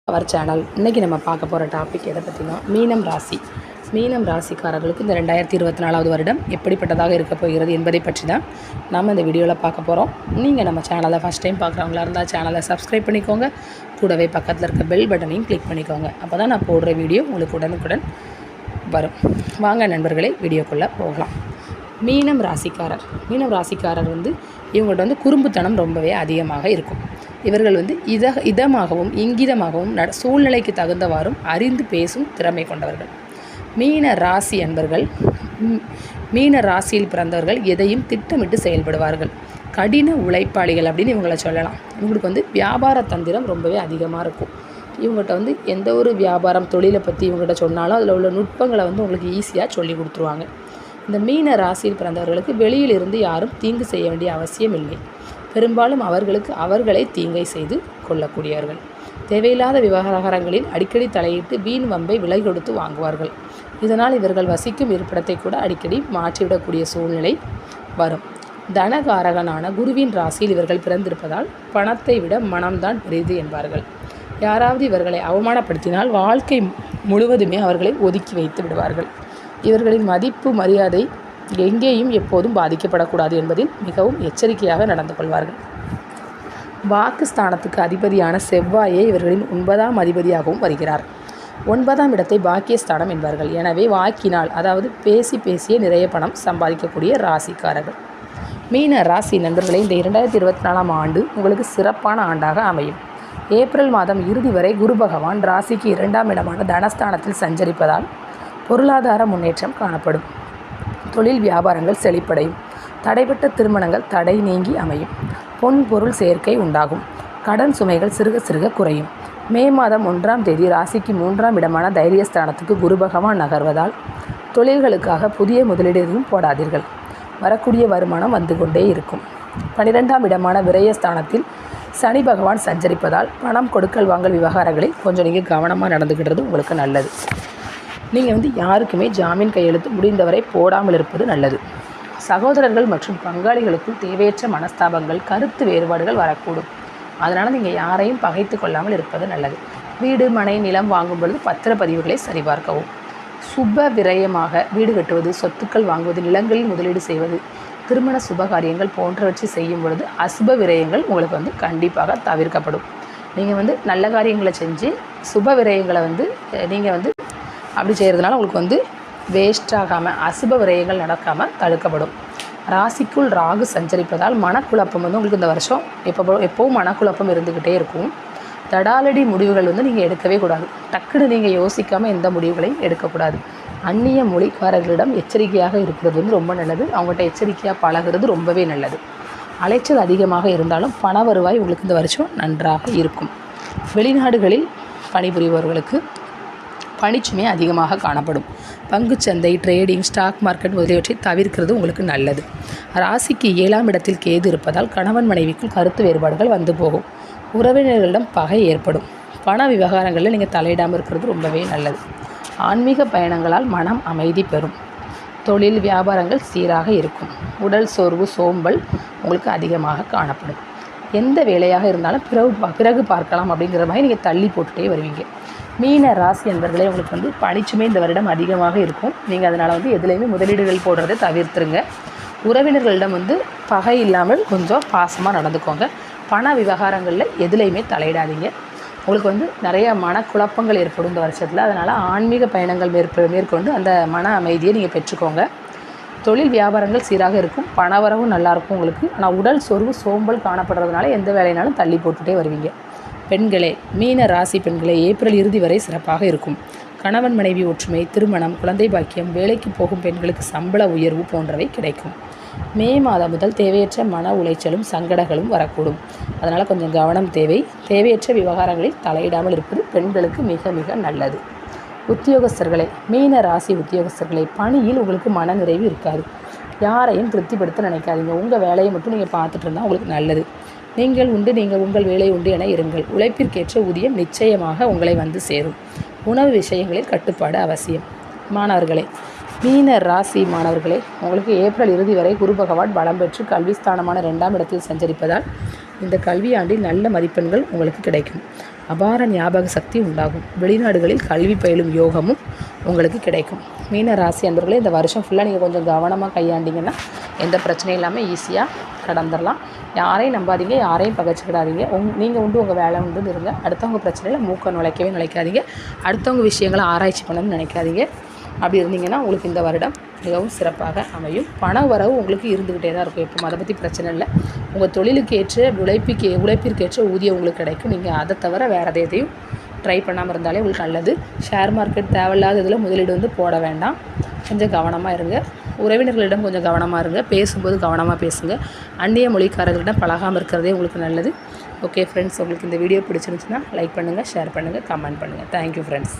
Our channel. இன்றைக்கி நம்ம பார்க்க போகிற டாபிக் எதை பற்றினா மீனம் ராசி. மீனம் ராசிக்காரர்களுக்கு இந்த 2024 வருடம் எப்படிப்பட்டதாக இருக்க போகிறது என்பதை பற்றி தான் நம்ம இந்த வீடியோவில் பார்க்க போகிறோம். நீங்கள் நம்ம சேனலை ஃபஸ்ட் டைம் பார்க்குறவங்களா இருந்தால் சேனலை சப்ஸ்கிரைப் பண்ணிக்கோங்க. கூடவே பக்கத்தில் இருக்க பெல் பட்டனையும் கிளிக் பண்ணிக்கோங்க. அப்போ தான் நான் போடுற வீடியோ உங்களுக்கு உடனுக்குடன் வரும். வாங்க நண்பர்களே, வீடியோக்குள்ளே போகலாம். மீனம் ராசிக்காரர் இவங்கள்ட்ட குறும்புத்தனம் ரொம்பவே அதிகமாக இருக்கும். இவர்கள் இதமாகவும் இங்கிதமாகவும் சூழ்நிலைக்கு தகுந்தவாறும் அறிந்து பேசும் திறமை கொண்டவர்கள். மீன ராசியில் பிறந்தவர்கள் எதையும் திட்டமிட்டு செயல்படுவார்கள். கடின உழைப்பாளிகள் அப்படின்னு இவங்களை சொல்லலாம். இவங்களுக்கு வியாபார தந்திரம் ரொம்பவே அதிகமாக இருக்கும். இவங்கள்ட்ட எந்த ஒரு வியாபாரம் தொழிலை பற்றி இவங்கள்ட்ட சொன்னாலும் அதில் உள்ள நுட்பங்களை உங்களுக்கு ஈஸியாக சொல்லி கொடுத்துருவாங்க. இந்த மீன ராசியில் பிறந்தவர்களுக்கு வெளியிலிருந்து யாரும் தீங்கு செய்ய வேண்டிய அவசியம் இல்லை. பெரும்பாலும் அவர்களை தீங்கை செய்து கொள்ளக்கூடியவர்கள். தேவையில்லாத விவகாரங்களில் அடிக்கடி தலையிட்டு வீண் வம்பை விலை கொடுத்து வாங்குவார்கள். இதனால் இவர்கள் வசிக்கும் இருப்பிடத்தை கூட அடிக்கடி மாற்றிவிடக்கூடிய சூழ்நிலை வரும். தனகாரகனான குருவின் ராசியில் இவர்கள் பிறந்திருப்பதால் பணத்தை விட மனம்தான் பெரிது என்பார்கள். யாராவது இவர்களை அவமானப்படுத்தினால் வாழ்க்கை முழுவதுமே அவர்களை ஒதுக்கி வைத்து விடுவார்கள். இவர்களின் மதிப்பு மரியாதை எங்கேயும் எப்போதும் பாதிக்கப்படக்கூடாது என்பதில் மிகவும் எச்சரிக்கையாக நடந்து கொள்வார்கள். வாக்குஸ்தானத்துக்கு அதிபதியான செவ்வாயே இவர்களின் 9ஆம் அதிபதியாகவும் வருகிறார். 9ஆம் இடத்தை பாக்கியஸ்தானம் என்பார்கள். எனவே வாக்கினால், அதாவது பேசிய நிறைய பணம் சம்பாதிக்கக்கூடிய ராசிக்காரர்கள். மீன ராசி நண்பர்களே, இந்த 2024ஆம் ஆண்டு உங்களுக்கு சிறப்பான ஆண்டாக அமையும். ஏப்ரல் மாதம் இறுதி வரை குரு பகவான் ராசிக்கு 2ஆம் இடமான தனஸ்தானத்தில் சஞ்சரிப்பதால் பொருளாதார முன்னேற்றம் காணப்படும். தொழில் வியாபாரங்கள் செழிப்படையும். தடைப்பட்ட திருமணங்கள் தடை நீங்கி அமையும். பொன் பொருள் சேர்க்கை உண்டாகும். கடன் சுமைகள் சிறுக சிறுக குறையும். மே மாதம் 1ஆம் தேதி ராசிக்கு 3ஆம் இடமான தைரியஸ்தானத்துக்கு குரு பகவான் நகர்வதால் தொழில்களுக்காக புதிய முதலீடு எதுவும் போடாதீர்கள். வரக்கூடிய வருமானம் வந்து கொண்டே இருக்கும். 12ஆம் இடமான விரயஸ்தானத்தில் சனி பகவான் சஞ்சரிப்பதால் பணம் கொடுக்கல் வாங்கல் விவகாரங்களில் கொஞ்சம் நீங்கள் கவனமாக நடந்துக்கிட்டது உங்களுக்கு நல்லது. நீங்கள் யாருக்குமே ஜாமீன் கையெழுத்து முடிந்தவரை போடாமல் இருப்பது நல்லது. சகோதரர்கள் மற்றும் பங்காளிகளுக்குள் தேவையற்ற மனஸ்தாபங்கள், கருத்து வேறுபாடுகள் வரக்கூடும். அதனால் நீங்கள் யாரையும் பகைத்து கொள்ளாமல் இருப்பது நல்லது. வீடு மனை நிலம் வாங்கும் பொழுது பத்திரப்பதிவுகளை சரிபார்க்கவும். சுப விரயமாக வீடு கட்டுவது, சொத்துக்கள் வாங்குவது, நிலங்களில் முதலீடு செய்வது, திருமண சுபகாரியங்கள் போன்றவற்றை செய்யும் பொழுது அசுப விரயங்கள் உங்களுக்கு கண்டிப்பாக தவிர்க்கப்படும். நீங்கள் நல்ல காரியங்களை செஞ்சு சுப விரயங்களை நீங்கள் அப்படி செய்கிறதுனால உங்களுக்கு வேஸ்டாகாமல் அசுப விரயங்கள் நடக்காமல் தடுக்கப்படும். ராசிக்குள் ராகு சஞ்சரிப்பதால் மனக்குழப்பம் உங்களுக்கு இந்த வருஷம் எப்போவும் மனக்குழப்பம் இருந்துக்கிட்டே இருக்கும். தடாலடி முடிவுகள் நீங்கள் எடுக்கவே கூடாது. டக்குன்னு நீங்கள் யோசிக்காமல் எந்த முடிவுகளையும் எடுக்கக்கூடாது. அந்நிய மொழிக்காரர்களிடம் எச்சரிக்கையாக இருக்கிறது ரொம்ப நல்லது. அவங்கள்ட்ட எச்சரிக்கையாக பழகிறது ரொம்பவே நல்லது. அலைச்சல் அதிகமாக இருந்தாலும் பண வருவாய் உங்களுக்கு இந்த வருஷம் நன்றாக இருக்கும். வெளிநாடுகளில் பணிபுரிபவர்களுக்கு பணிச்சுமை அதிகமாக காணப்படும். பங்குச்சந்தை, ட்ரேடிங், ஸ்டாக் மார்க்கெட் முதலியவற்றை தவிர்க்கிறது உங்களுக்கு நல்லது. ராசிக்கு 7ஆம் இடத்தில் கேது இருப்பதால் கணவன் மனைவிக்குள் கருத்து வேறுபாடுகள் வந்து போகும். உறவினர்களிடம் பகை ஏற்படும். பண விவகாரங்களில் நீங்கள் தலையிடாமல் இருக்கிறது ரொம்பவே நல்லது. ஆன்மீக பயணங்களால் மனம் அமைதி பெறும். தொழில் வியாபாரங்கள் சீராக இருக்கும். உடல் சோர்வு, சோம்பல் உங்களுக்கு அதிகமாக காணப்படும். எந்த வேலையாக இருந்தாலும் பிறகு பார்க்கலாம் அப்படிங்கிற மாதிரி நீங்கள் தள்ளி போட்டுகிட்டே வருவீங்க. மீன ராசி என்பர்களே, உங்களுக்கு பணிச்சுமே இந்த வருடம் அதிகமாக இருக்கும். நீங்கள் அதனால் எதுலேயுமே முதலீடுகள் போடுறதை தவிர்த்துருங்க. உறவினர்களிடம் பகை இல்லாமல் கொஞ்சம் பாசமாக நடந்துக்கோங்க. பண விவகாரங்களில் எதுலேயுமே தலையிடாதீங்க. உங்களுக்கு நிறைய மனக்குழப்பங்கள் ஏற்படும் இந்த வருஷத்தில். அதனால் ஆன்மீக பயணங்கள் மேற்கொண்டு அந்த மன அமைதியை நீங்கள் பெற்றுக்கோங்க. தொழில் வியாபாரங்கள் சீராக இருக்கும். பணவரவும் நல்லாயிருக்கும் உங்களுக்கு. ஆனால் உடல் சோர்வு, சோம்பல் காணப்படுறதுனால எந்த வேலைனாலும் தள்ளி போட்டுகிட்டே வருவீங்க. பெண்களே, மீன ராசி பெண்களே, ஏப்ரல் இறுதி வரை சிறப்பாக இருக்கும். கணவன் மனைவி ஒற்றுமை, திருமணம், குழந்தை பாக்கியம், வேலைக்கு போகும் பெண்களுக்கு சம்பள உயர்வு போன்றவை கிடைக்கும். மே மாதம் முதல் தேவையற்ற மன உளைச்சலும் சங்கடங்களும் வரக்கூடும். அதனால் கொஞ்சம் கவனம் தேவை. தேவையற்ற விவகாரங்களில் தலையிடாமல் இருப்பது பெண்களுக்கு மிக மிக நல்லது. உத்தியோகஸ்தர்களே, மீன ராசி உத்தியோகஸ்தர்களே, பணியில் உங்களுக்கு மன நிறைவு இருக்காது. யாரையும் திருப்திப்படுத்த நினைக்காதீங்க. உங்கள் வேலையை மட்டும் நீங்கள் பார்த்துட்டு இருந்தால் உங்களுக்கு நல்லது. நீங்கள் உங்கள் வேலை உண்டு என இருங்கள். உழைப்பிற்கேற்ற ஊதியம் நிச்சயமாக உங்களை சேரும். உணவு விஷயங்களில் கட்டுப்பாடு அவசியம். மாணவர்களே, மீன ராசி மாணவர்களே, உங்களுக்கு ஏப்ரல் இறுதி வரை குரு பகவான் பலம் பெற்று கல்விஸ்தானமான 2ஆம் இடத்தில் சஞ்சரிப்பதால் இந்த கல்வியாண்டில் நல்ல மதிப்பெண்கள் உங்களுக்கு கிடைக்கும். அபார ஞாபக சக்தி உண்டாகும். வெளிநாடுகளில் கல்வி பயிலும் யோகமும் உங்களுக்கு கிடைக்கும். மீன ராசி அன்பர்களே, இந்த வருஷம் ஃபுல்லாக நீங்கள் கொஞ்சம் கவனமாக கையாண்டிங்கன்னா எந்த பிரச்சனையும் இல்லாமல் ஈஸியாக கடந்துடலாம். யாரையும் நம்பாதீங்க, யாரையும் பகைச்சிக்கிடாதீங்க. நீங்கள் உண்டு உங்கள் வேலை உண்டுன்னு இருங்க. அடுத்தவங்க பிரச்சனையில் மூக்க நுழைக்காதீங்க. அடுத்தவங்க விஷயங்களை ஆராய்ச்சி பண்ணணும்னு நினைக்காதீங்க. அப்படி இருந்தீங்கன்னா உங்களுக்கு இந்த வருடம் மிகவும் சிறப்பாக அமையும். பண வரவு உங்களுக்கு இருந்துக்கிட்டே தான் இருக்கும் எப்போ. அதை பற்றி பிரச்சனை இல்லை. உங்கள் தொழிலுக்கு ஏற்ற உழைப்பிற்கேற்ற ஊதியம் உங்களுக்கு கிடைக்கும். நீங்கள் அதை தவிர வேறு எதையும் ட்ரை பண்ணாமல் இருந்தாலே உங்களுக்கு நல்லது. ஷேர் மார்க்கெட் தேவையில்லாத இதில் முதலீடு போட வேண்டாம். கொஞ்சம் கவனமாக இருங்க. உறவினர்களிடம் கொஞ்சம் கவனமாக இருங்க. பேசும்போது கவனமாக பேசுங்க. அந்நிய மொழிக்காரர்களிடம் பழகாமல் இருக்கிறதே உங்களுக்கு நல்லது. ஓகே ஃப்ரெண்ட்ஸ், உங்களுக்கு இந்த வீடியோ பிடிச்சிருந்துச்சுன்னா லைக் பண்ணுங்கள், ஷேர் பண்ணுங்கள், கமெண்ட் பண்ணுங்கள். Thank you friends.